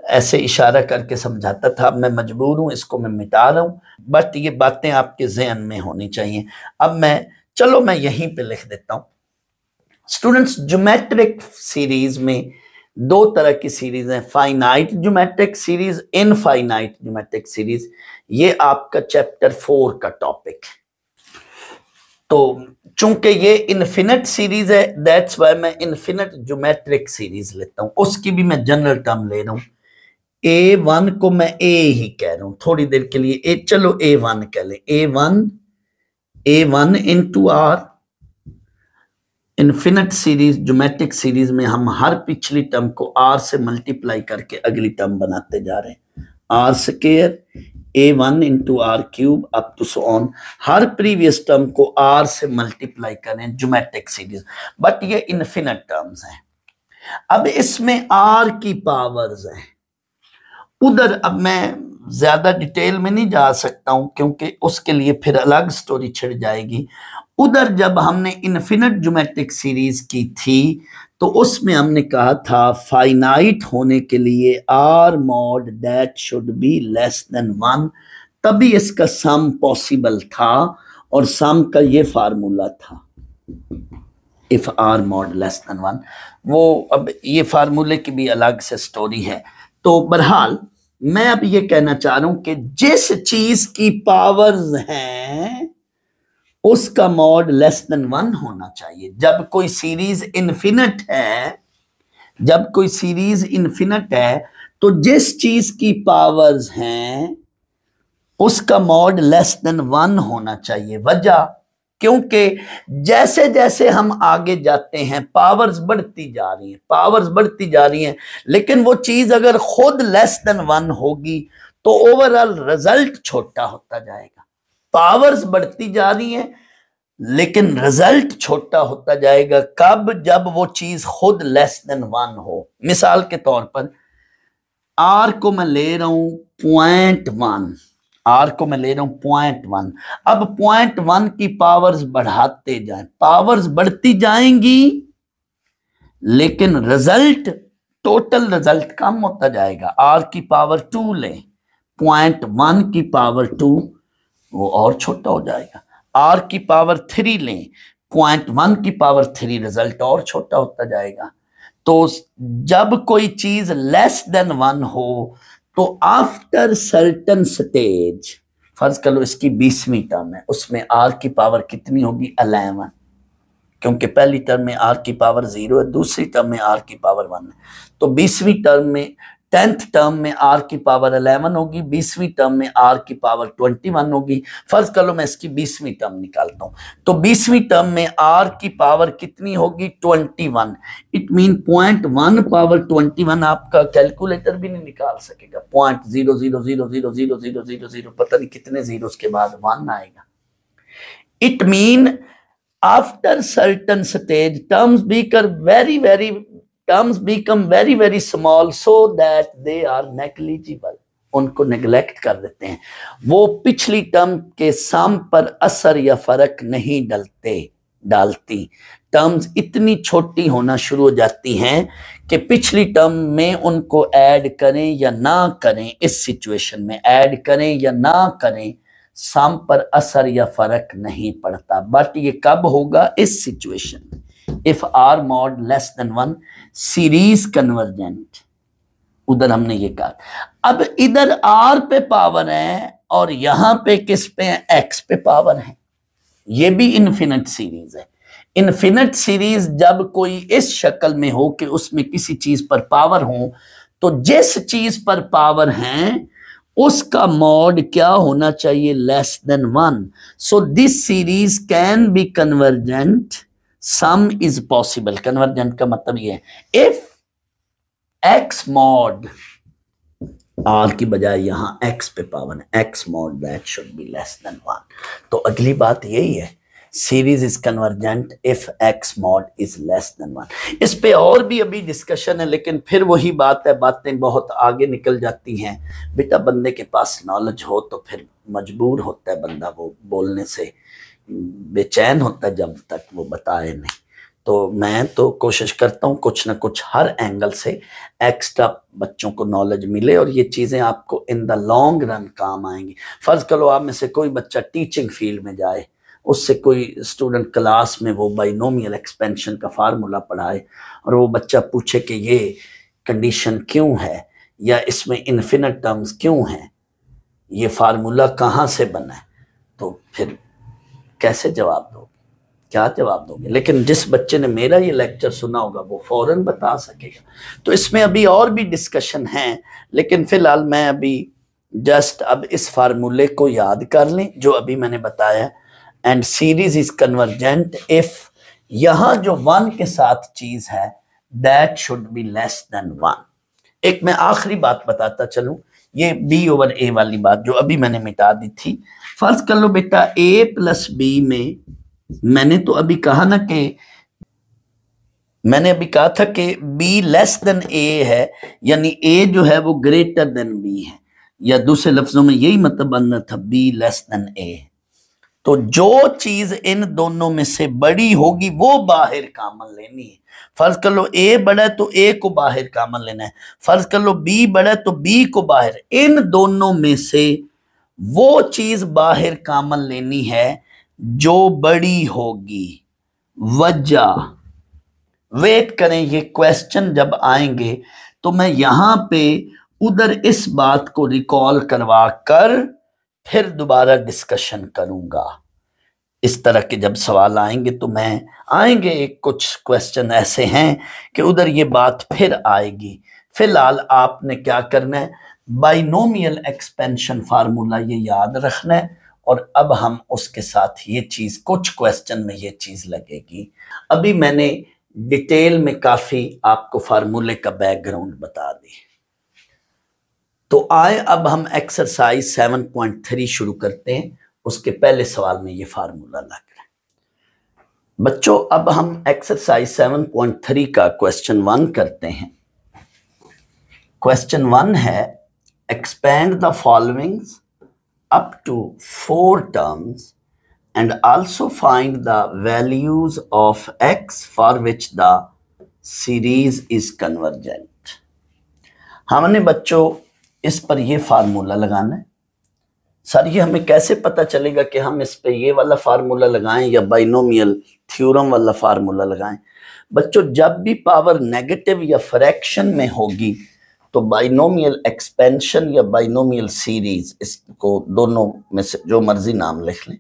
[SPEAKER 1] ऐसे इशारा करके समझाता था, अब मैं मजबूर हूं, इसको मैं मिटा रहा हूं, बट ये बातें आपके ज़हन में होनी चाहिए। अब मैं यहीं पे लिख देता हूं। स्टूडेंट्स, ज्योमेट्रिक सीरीज में 2 तरह की सीरीज हैं, finite geometric series, infinite geometric series. ये आपका चैप्टर 4 का टॉपिक है। तो चूंकि ये इनफिनिट सीरीज है, दैट्स वाई मैं इनफिनिट ज्योमेट्रिक सीरीज लेता हूं। उसकी भी मैं जनरल टर्म ले रहा हूं। A1 को मैं A ही कह रहा हूं थोड़ी देर के लिए। चलो A1 कह ले, A1 into R। Infinite series, geometric series में हम हर पिछली टर्म को R से मल्टीप्लाई करके अगली टर्म बनाते जा रहे हैं। R square A1 into r cube up to so on. हर प्रीवियस टर्म को आर से मल्टीप्लाई करें, ज्योमेट्रिक सीरीज, बट ये इनफिनिट टर्म्स हैं। अब इसमें आर की पावर्स हैं उधर। अब मैं ज्यादा डिटेल में नहीं जा सकता हूं क्योंकि उसके लिए फिर अलग स्टोरी छिड़ जाएगी। उधर जब हमने इनफिनिट ज्योमेट्रिक सीरीज की थी तो उसमें हमने कहा था फाइनाइट होने के लिए r mod that should be less than 1, तभी इसका सम पॉसिबल था, और सम का ये फार्मूला था if r mod less than 1। वो अब ये फार्मूले की भी अलग से स्टोरी है। तो बहरहाल मैं अब ये कहना चाह रहा हूं कि जिस चीज की पावर्स हैं उसका मॉड लेस देन 1 होना चाहिए। जब कोई सीरीज इनफिनिट है, जब कोई सीरीज इनफिनिट है तो जिस चीज की पावर्स हैं उसका मॉड लेस देन 1 होना चाहिए। वजह, क्योंकि जैसे जैसे हम आगे जाते हैं पावर्स बढ़ती जा रही हैं, पावर्स बढ़ती जा रही हैं, लेकिन वो चीज अगर खुद लेस देन 1 होगी तो ओवरऑल रिजल्ट छोटा होता जाएगा। पावर्स बढ़ती जा रही हैं लेकिन रिजल्ट छोटा होता जाएगा। कब? जब वो चीज खुद लेस देन 1 हो। मिसाल के तौर पर आर को मैं ले रहा हूं 0.1, आर को मैं ले रहा हूं 0.1। अब 0.1 की पावर्स बढ़ाते जाएं, पावर्स बढ़ती जाएंगी लेकिन रिजल्ट, टोटल रिजल्ट कम होता जाएगा। आर की पावर 2 लें, 0.1 की पावर 2, वो और छोटा हो जाएगा। आर की पावर 3 लें, 0.1 की पावर 3, रिजल्ट और छोटा होता जाएगा। तो जब कोई चीज लेस देन 1 हो तो आफ्टर सर्टन स्टेज, फर्ज कर लो इसकी 20वीं टर्म है, उसमें आर की पावर कितनी होगी? 11, क्योंकि पहली टर्म में आर की पावर 0 है, दूसरी टर्म में आर की पावर 1 है। तो 20वीं टर्म में, 10th टर्म में आर की पावर 11 होगी, 20वीं टर्म में आर की पावर 21 होगी। फर्ज कर लो मैं इसकी 20वीं टर्म निकालता हूं, तो 20वीं टर्म में आर की पावर कितनी होगी? 21। इट मीन 0.1 पावर 21 आपका कैलकुलेटर भी नहीं निकाल सकेगा। 0.00000000 पता नहीं कितने जीरोस के बाद 1 आएगा। It mean after certain stage terms become very very small so that they are negligible, उनको नेग्लेक्ट कर देते हैं। वो पिछली टर्म के सम पर असर या फर्क नहीं डालती। टर्म्स इतनी छोटी होना शुरू हो जाती हैं कि पिछली टर्म में उनको ऐड करें या ना करें, इस सिचुएशन में ऐड करें या ना करें, सम पर असर या फर्क नहीं पड़ता। बट ये कब होगा? इस सिचुएशन में, if r mod less than 1 series convergent. उधर हमने ये कहा। अब इधर आर पे पावर है और यहां पे किस पे है? एक्स पे पावर है। ये भी इनफिनिट सीरीज है। इनफिनिट सीरीज जब कोई इस शक्ल में हो कि उसमें किसी चीज पर पावर हो, तो जिस चीज पर पावर है उसका मॉड क्या होना चाहिए? Less than 1। So this series can be convergent, sum is possible. Convergent का मतलब ये है इफ एक्स मॉड, आर की बजाय यहां एक्स पे पावर है, x mod that should be less than 1। तो अगली बात यही है, series is convergent if x mod is less than 1। इस पे और भी अभी डिस्कशन है, लेकिन फिर वही बात है, बातें बहुत आगे निकल जाती हैं। बेटा बंदे के पास नॉलेज हो तो फिर मजबूर होता है बंदा, वो बोलने से बेचैन होता है जब तक वो बताए नहीं। तो मैं तो कोशिश करता हूँ कुछ ना कुछ हर एंगल से एक्स्ट्रा बच्चों को नॉलेज मिले और ये चीज़ें आपको इन द लॉन्ग रन काम आएंगी। फर्ज करो आप में से कोई बच्चा टीचिंग फील्ड में जाए, उससे कोई स्टूडेंट क्लास में वो बाइनोमियल एक्सपेंशन का फार्मूला पढ़ाए और वो बच्चा पूछे कि ये कंडीशन क्यों है या इसमें इन्फिनिट टर्म्स क्यों हैं, ये फार्मूला कहाँ से बना है, तो फिर कैसे जवाब दोगे? क्या जवाब दोगे? लेकिन जिस बच्चे ने मेरा ये लेक्चर सुना होगा वो फौरन बता सकेगा। तो इसमें अभी और भी डिस्कशन है, लेकिन फिलहाल मैं अभी जस्ट अब इस फार्मूले को याद कर लें जो अभी मैंने बताया। And series is convergent if, यहां जो 1 के साथ चीज है that should be less than 1। एक मैं आखिरी बात बताता चलूं, ये बी ओवर ए वाली बात जो अभी मैंने मिटा दी थी। फर्ज कर लो बेटा ए प्लस बी में, मैंने तो अभी कहा ना कि मैंने अभी कहा था कि b लेस देन a है, यानी a जो है वो ग्रेटर देन b है, या दूसरे लफ्जों में यही मतलब बनना था b लेस देन a। तो जो चीज इन दोनों में से बड़ी होगी वो बाहर कामन लेनी है। फर्ज कर लो a बड़ा है तो a को बाहर कामन लेना है, फर्ज कर लो b बड़ा है तो b को बाहर, इन दोनों में से वो चीज बाहर कामन लेनी है जो बड़ी होगी। वजह वेट करें, ये क्वेश्चन जब आएंगे तो मैं यहां पे उधर इस बात को रिकॉल करवा कर फिर दोबारा डिस्कशन करूंगा। इस तरह के जब सवाल आएंगे तो मैं आएंगे, कुछ क्वेश्चन ऐसे हैं कि उधर ये बात फिर आएगी। फिलहाल आपने क्या करना है, बाइनोमियल एक्सपेंशन फार्मूला ये याद रखना है, और अब हम उसके साथ ये चीज, कुछ क्वेश्चन में ये चीज लगेगी। अभी मैंने डिटेल में काफी आपको फार्मूले का बैकग्राउंड बता दी। तो आए अब हम एक्सरसाइज 7.3 शुरू करते हैं। उसके पहले सवाल में ये फार्मूला लग रहा है बच्चों। अब हम एक्सरसाइज 7.3 का क्वेश्चन 1 करते हैं। क्वेश्चन 1 है expand the followings up to 4 terms and also find the values of x for which the series is convergent। हमने बच्चों इस पर ये फार्मूला लगाना है। सर ये हमें कैसे पता चलेगा कि हम इस पे ये वाला फार्मूला लगाएं या बाइनोमियल थ्योरम वाला फार्मूला लगाएं? बच्चों जब भी पावर नेगेटिव या फ्रैक्शन में होगी तो बाइनोमियल एक्सपेंशन या बाइनोमियल सीरीज, इसको दोनों में से जो मर्जी नाम लिख लें,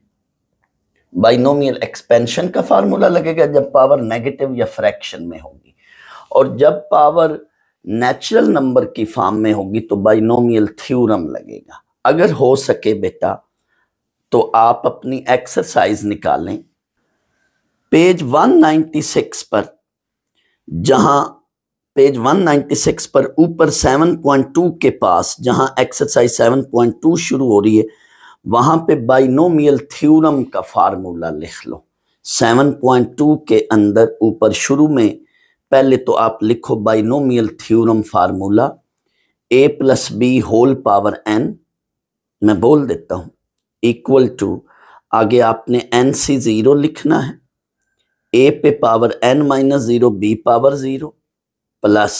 [SPEAKER 1] बाइनोमियल एक्सपेंशन का फार्मूला लगेगा जब पावर नेगेटिव या फ्रैक्शन में होगी, और जब पावर नेचुरल नंबर की फॉर्म में होगी तो बाइनोमियल थ्योरम लगेगा। अगर हो सके बेटा तो आप अपनी एक्सरसाइज निकालें पेज 196 पर, जहां पेज 196 पर ऊपर 7.2 के पास जहां एक्सरसाइज 7.2 शुरू हो रही है वहां पे बाइनोमियल थ्योरम का फार्मूला लिख लो। 7.2 के अंदर ऊपर शुरू में पहले तो आप लिखो binomial theorem formula a plus b whole power n, मैं बोल देता हूं, इक्वल टू, आगे आपने nc0 लिखना है, a पे power n minus 0 b power 0 plus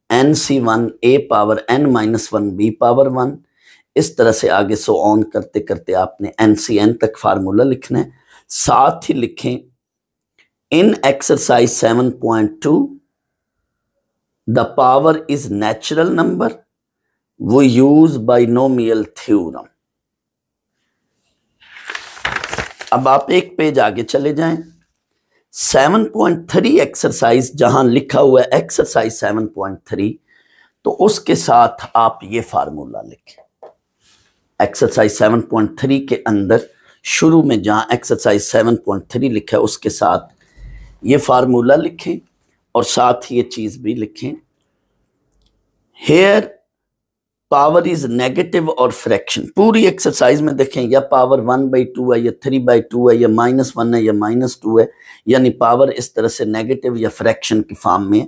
[SPEAKER 1] nc1 a power n minus 1 b power 1। इस तरह से आगे सो ऑन करते करते आपने NCN तक फार्मूला लिखना है। साथ ही लिखें in exercise 7.2 the power is natural number, वो यूज बाइनोमियल थ्योरम। अब आप एक पेज आगे चले जाएं, 7.3 एक्सरसाइज जहां लिखा हुआ है एक्सरसाइज 7.3, तो उसके साथ आप ये फार्मूला लिखें। एक्सरसाइज 7.3 के अंदर शुरू में जहां एक्सरसाइज 7.3 लिखा है उसके साथ ये फार्मूला लिखें और साथ ये चीज भी लिखें, हेयर पावर इज नेगेटिव और फ्रैक्शन। पूरी एक्सरसाइज में देखें या पावर 1/2 है या 3/2 है या -1 है या -2 है, यानी पावर इस तरह से नेगेटिव या फ्रैक्शन की फॉर्म में।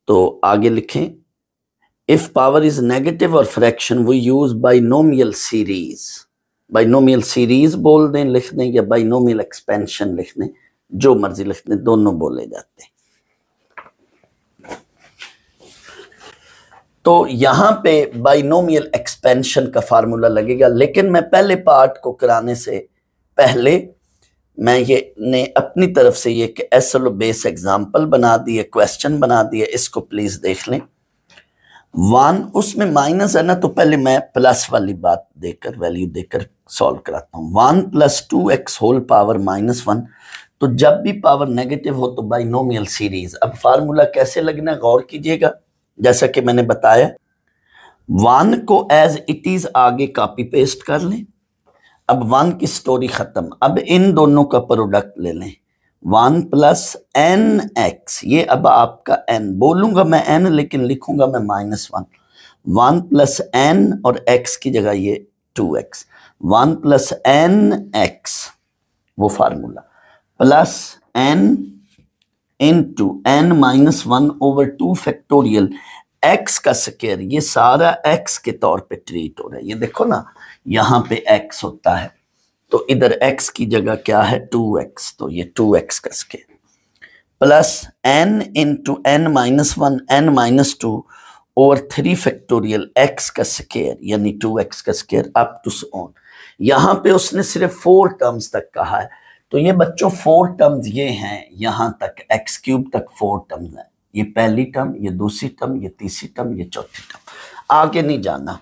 [SPEAKER 1] तो आगे लिखें इफ पावर इज नेगेटिव और fraction we use binomial series. Binomial series बोल दें, लिख दें, या बाइनोमियल एक्सपेंशन लिख दें, जो मर्जी लिख दें, दोनों बोले जाते हैं। तो यहां पे बाइनोमियल एक्सपेंशन का फार्मूला लगेगा, लेकिन मैं पहले पार्ट को कराने से पहले मैं ये ने अपनी तरफ से ये एसएलओ बेस एग्जांपल बना दिए, क्वेश्चन बना दिए, इसको प्लीज देख लें। 1 उसमें माइनस है ना, तो पहले मैं प्लस वाली बात देकर, वैल्यू देकर सॉल्व कराता हूँ। 1 + 2x होल पावर -1, तो जब भी पावर नेगेटिव हो तो बाइनोमियल सीरीज। अब फार्मूला कैसे लगना है गौर कीजिएगा, जैसा कि मैंने बताया 1 को एज इट इज आगे कॉपी पेस्ट कर लें। अब 1 की स्टोरी खत्म, अब इन दोनों का प्रोडक्ट ले लें, 1 + nx, ये अब आपका n, बोलूंगा मैं n लेकिन लिखूंगा मैं -1। 1 प्लस एन और एक्स की जगह ये 2x, 1 प्लस एन एक्स वो फार्मूला, plus n into n minus 1 over 2 factorial x का स्क्वायर, ये सारा एक्स के तौर पे ट्रीट हो रहा है। ये देखो ना, यहाँ पे एक्स होता है तो इधर एक्स की जगह क्या है 2x, तो ये 2x का square, plus n into n minus 1 n minus 2 over 3 factorial x का स्क्वायर यानी 2x का square up to so on. यहाँ पे उसने सिर्फ 4 टर्म्स तक कहा है, तो ये बच्चों 4 टर्म्स ये हैं, यहाँ तक एक्स क्यूब तक 4 टर्म्स हैं। ये पहली टर्म, ये दूसरी टर्म, ये तीसरी टर्म, ये चौथी टर्म, आगे नहीं जाना,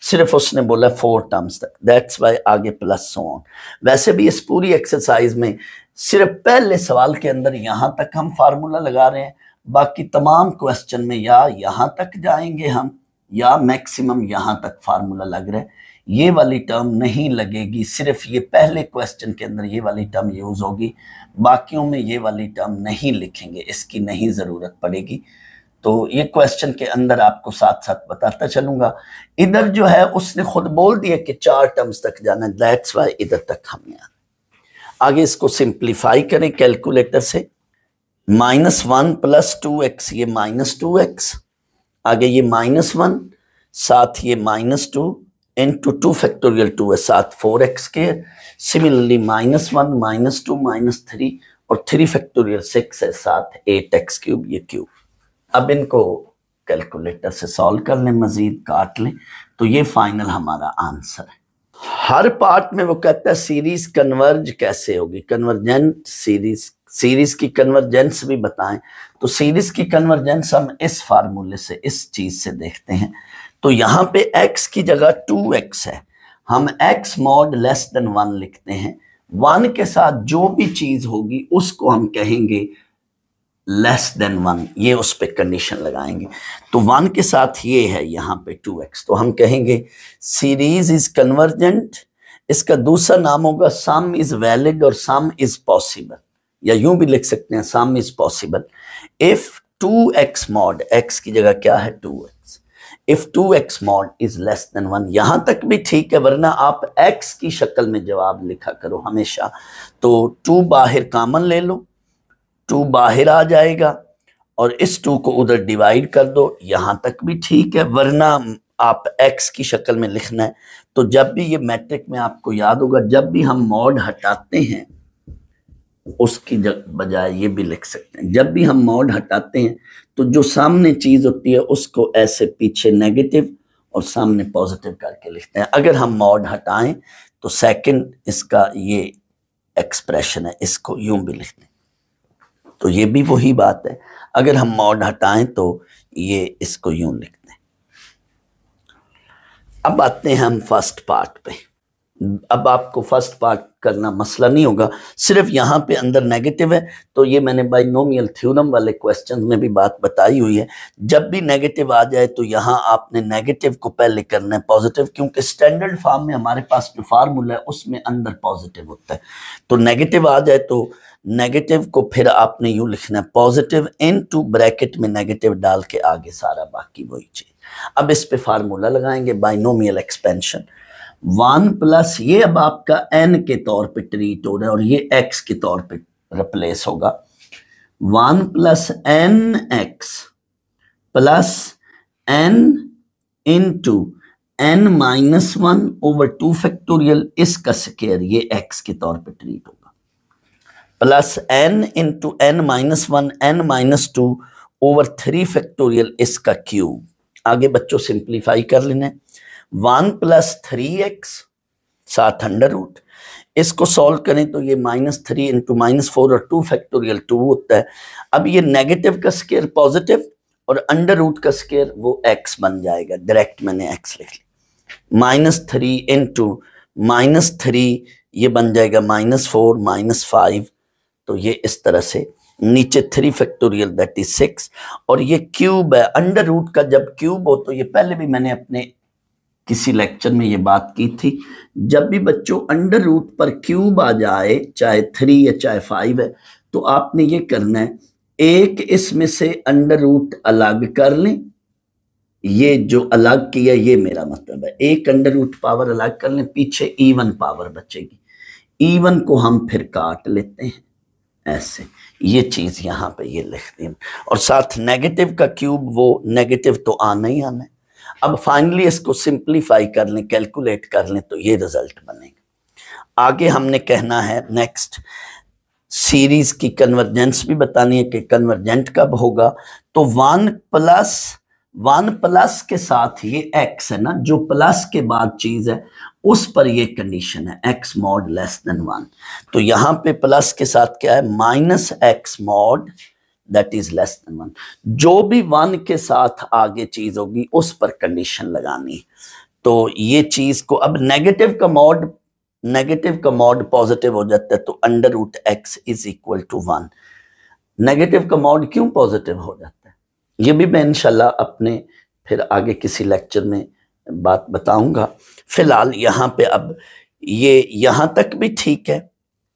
[SPEAKER 1] सिर्फ उसने बोला 4 टर्म्स तक, दैट्स वाई आगे प्लस सो ऑन। वैसे भी इस पूरी एक्सरसाइज में सिर्फ पहले सवाल के अंदर यहाँ तक हम फार्मूला लगा रहे हैं, बाकी तमाम क्वेश्चन में या यहाँ तक जाएंगे हम या मैक्सिमम यहाँ तक फार्मूला लग रहा है। ये वाली टर्म नहीं लगेगी, सिर्फ ये पहले क्वेश्चन के अंदर ये वाली टर्म यूज होगी, बाकियों में ये वाली टर्म नहीं लिखेंगे, इसकी नहीं जरूरत पड़ेगी। तो ये क्वेश्चन के अंदर आपको साथ साथ बताता चलूंगा। इधर जो है उसने खुद बोल दिया कि 4 टर्म्स तक जाना, दैट्स वाई इधर तक हम आगे इसको सिंप्लीफाई करें कैलकुलेटर से। -1 प्लस 2x, ये -2x, आगे ये -1, साथ ये -2 इंटू 2 फैक्टोरियल 2 है, साथ 4x स्क्वायर, सिमिलरली -1 -2 -3 और 3 फैक्टोरियल 6 है, साथ 8x क्यूब, ये क्यूब। अब इनको कैलकुलेटर से सॉल्व कर लें, मजीद काट लें, तो ये फाइनल हमारा आंसर है। हर पार्ट में वो कहता है सीरीज कन्वर्ज कैसे होगी, कन्वर्जेंट सीरीज की कन्वर्जेंस भी बताएं। तो सीरीज की कन्वर्जेंस हम इस फार्मूले से, इस चीज से देखते हैं। तो यहाँ पे x की जगह 2x है, हम x मॉड लेस देन 1 लिखते हैं। 1 के साथ जो भी चीज होगी उसको हम कहेंगे लेस देन 1, ये उस पे कंडीशन लगाएंगे। तो 1 के साथ ये है यहाँ पे 2x, तो हम कहेंगे सीरीज इज कन्वर्जेंट। इसका दूसरा नाम होगा सम इज वैलिड और सम इज पॉसिबल, या यूं भी लिख सकते हैं सम is possible if 2x mod, x की जगह क्या है 2x, if 2x mod is less than 1। यहां तक भी ठीक है, वरना आप x की शक्ल में जवाब लिखा करो हमेशा। तो 2 बाहर कॉमन ले लो, 2 बाहर आ जाएगा और इस 2 को उधर डिवाइड कर दो, यहां तक भी ठीक है, वरना आप x की शक्ल में लिखना है। तो जब भी ये मैट्रिक में आपको याद होगा, जब भी हम मॉड हटाते हैं उसकी बजाय ये भी लिख सकते हैं, जब भी हम मॉड हटाते हैं तो जो सामने चीज होती है उसको ऐसे पीछे नेगेटिव और सामने पॉजिटिव करके लिखते हैं। अगर हम मॉड हटाएं तो सेकंड इसका ये एक्सप्रेशन है, इसको यूं भी लिखते हैं, तो ये भी वही बात है। अगर हम मॉड हटाएं तो ये इसको यूं लिखते हैं। अब आते हैं हम फर्स्ट पार्ट पे। अब आपको फर्स्ट पार्ट करना मसला नहीं होगा, सिर्फ यहाँ पे अंदर नेगेटिव है, तो ये मैंने बाइनोमियल थ्योरम वाले क्वेश्चंस में भी बात बताई हुई है। जब भी नेगेटिव आ जाए तो यहाँ आपने नेगेटिव को पहले करना है पॉजिटिव, क्योंकि स्टैंडर्ड फॉर्म में हमारे पास जो फार्मूला है उसमें अंदर पॉजिटिव होता है। तो नेगेटिव आ जाए तो नेगेटिव को फिर आपने यूं लिखना है पॉजिटिव इनटू ब्रैकेट में नेगेटिव डाल के आगे सारा बाकी वही चीज। अब इस पे फार्मूला लगाएंगे बाइनोमियल एक्सपेंशन। 1 प्लस ये अब आपका n के तौर पे ट्रीट हो रहा है और ये x के तौर पे रिप्लेस होगा। 1 plus n x plus n into n minus 1 over 2 factorial, इसका स्क्वायर ये x के तौर पे ट्रीट होगा, plus n into n minus 1 n minus 2 over 3 factorial, इसका क्यूब। आगे बच्चों सिंप्लीफाई कर लेना। 1 प्लस 3x साथ अंडर रूट, इसको सॉल्व करें तो ये -3 इंटू -4 और 2 फैक्टोरियल 2 होता है। अब ये नेगेटिव का स्क्वायर पॉजिटिव और अंडर रूट का स्क्वायर वो x बन जाएगा, डायरेक्ट मैंने x लिख लिया। -3 इंटू -3 ये बन जाएगा -4 -5, तो ये इस तरह से नीचे 3 फैक्टोरियल दैट इज 6 और ये क्यूब है। अंडर रूट का जब क्यूब हो तो ये पहले भी मैंने अपने किसी लेक्चर में ये बात की थी, जब भी बच्चों अंडर रूट पर क्यूब आ जाए, चाहे 3 या चाहे 5 है, तो आपने ये करना है एक इसमें से अंडर रूट अलग कर लें ये जो अलग किया ये मेरा मतलब है, एक अंडर रूट पावर अलग कर लें, पीछे इवन पावर बचेगी, इवन को हम फिर काट लेते हैं ऐसे, ये चीज यहां पे ये लिख दी, और साथ नेगेटिव का क्यूब, वो नेगेटिव तो आना ही आना है। अब फाइनली इसको सिंप्लीफाई कर लें, कैलकुलेट कर लें, तो ये रिजल्ट बनेगा। आगे हमने कहना है नेक्स्ट, सीरीज की कन्वर्जेंस भी बतानी है कि कन्वर्जेंट कब होगा। तो 1 प्लस के साथ ये x है ना, जो प्लस के बाद चीज है उस पर ये कंडीशन है, x मॉड लेस देन 1। तो यहां पे प्लस के साथ क्या है, minus x mod that is less than 1। जो भी 1 के साथ आगे चीज होगी उस पर कंडीशन लगानी। तो ये चीज को अब नेगेटिव का मॉड पॉजिटिव हो जाता है, तो under root x is equal to 1। Negative का मॉड क्यों पॉजिटिव हो जाता है, ये भी मैं इंशाल्लाह अपने फिर आगे किसी लेक्चर में बात बताऊंगा। फिलहाल यहाँ पे अब ये यहाँ तक भी ठीक है,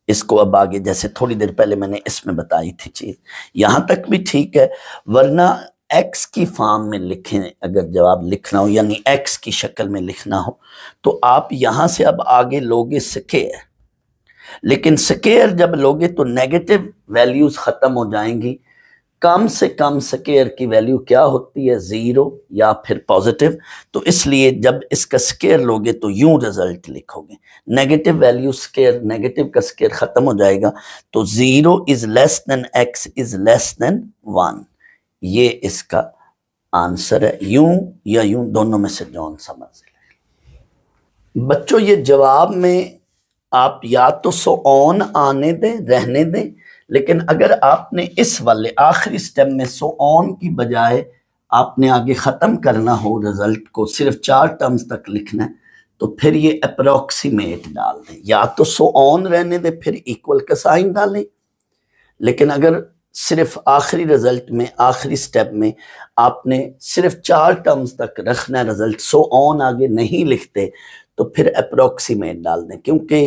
[SPEAKER 1] इसको अब आगे जैसे थोड़ी देर पहले मैंने इसमें बताई थी चीज, यहाँ तक भी ठीक है। वरना एक्स की फॉर्म में लिखें, अगर जवाब लिखना हो यानी एक्स की शक्ल में लिखना हो, तो आप यहां से अब आगे लोगे स्क्वायर, लेकिन स्क्वायर जब लोगे तो नेगेटिव वैल्यूज खत्म हो जाएंगी। कम से कम स्क्वायर की वैल्यू क्या होती है, 0 या फिर पॉजिटिव। तो इसलिए जब इसका स्क्वायर लोगे तो यूं रिजल्ट लिखोगे, नेगेटिव वैल्यू स्क्वायर, नेगेटिव का स्क्वायर खत्म हो जाएगा, तो 0 is less than x is less than 1। ये इसका आंसर है, यूं या यूं, दोनों में से जौन समझ ले। बच्चों ये जवाब में आप या तो सो ऑन आने दें, रहने दें, लेकिन अगर आपने इस वाले आखिरी स्टेप में सो ऑन की बजाय आपने आगे खत्म करना हो रिजल्ट को, सिर्फ 4 टर्म्स तक लिखना है, तो फिर ये अप्रोक्सीमेट डाल दें, या तो सो ऑन रहने दें फिर इक्वल का साइन डालें। लेकिन अगर सिर्फ आखिरी रिजल्ट में, आखिरी स्टेप में आपने सिर्फ 4 टर्म्स तक रखना है रिजल्ट, सो ऑन आगे नहीं लिखते, तो फिर अप्रोक्सीमेट डाल दें, क्योंकि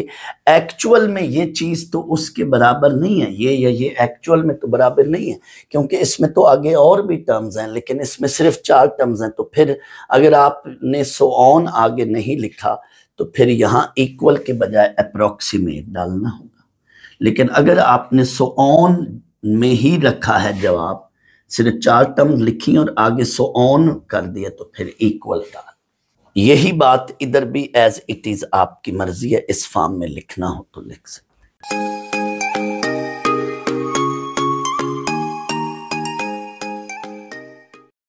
[SPEAKER 1] एक्चुअल में ये चीज तो उसके बराबर नहीं है, ये एक्चुअल में तो बराबर नहीं है, क्योंकि इसमें तो आगे और भी टर्म्स हैं, लेकिन इसमें सिर्फ 4 टर्म्स हैं। तो फिर अगर आपने सो ऑन आगे नहीं लिखा तो फिर यहाँ इक्वल के बजाय अप्रोक्सीमेट डालना होगा। लेकिन अगर आपने सो ऑन में ही रखा है जवाब, सिर्फ 4 टर्म लिखी और आगे सो ऑन कर दिया, तो फिर इक्वल डाल। यही बात इधर भी एज इट इज आपकी मर्जी है, इस फॉर्म में लिखना हो तो लिख सकते।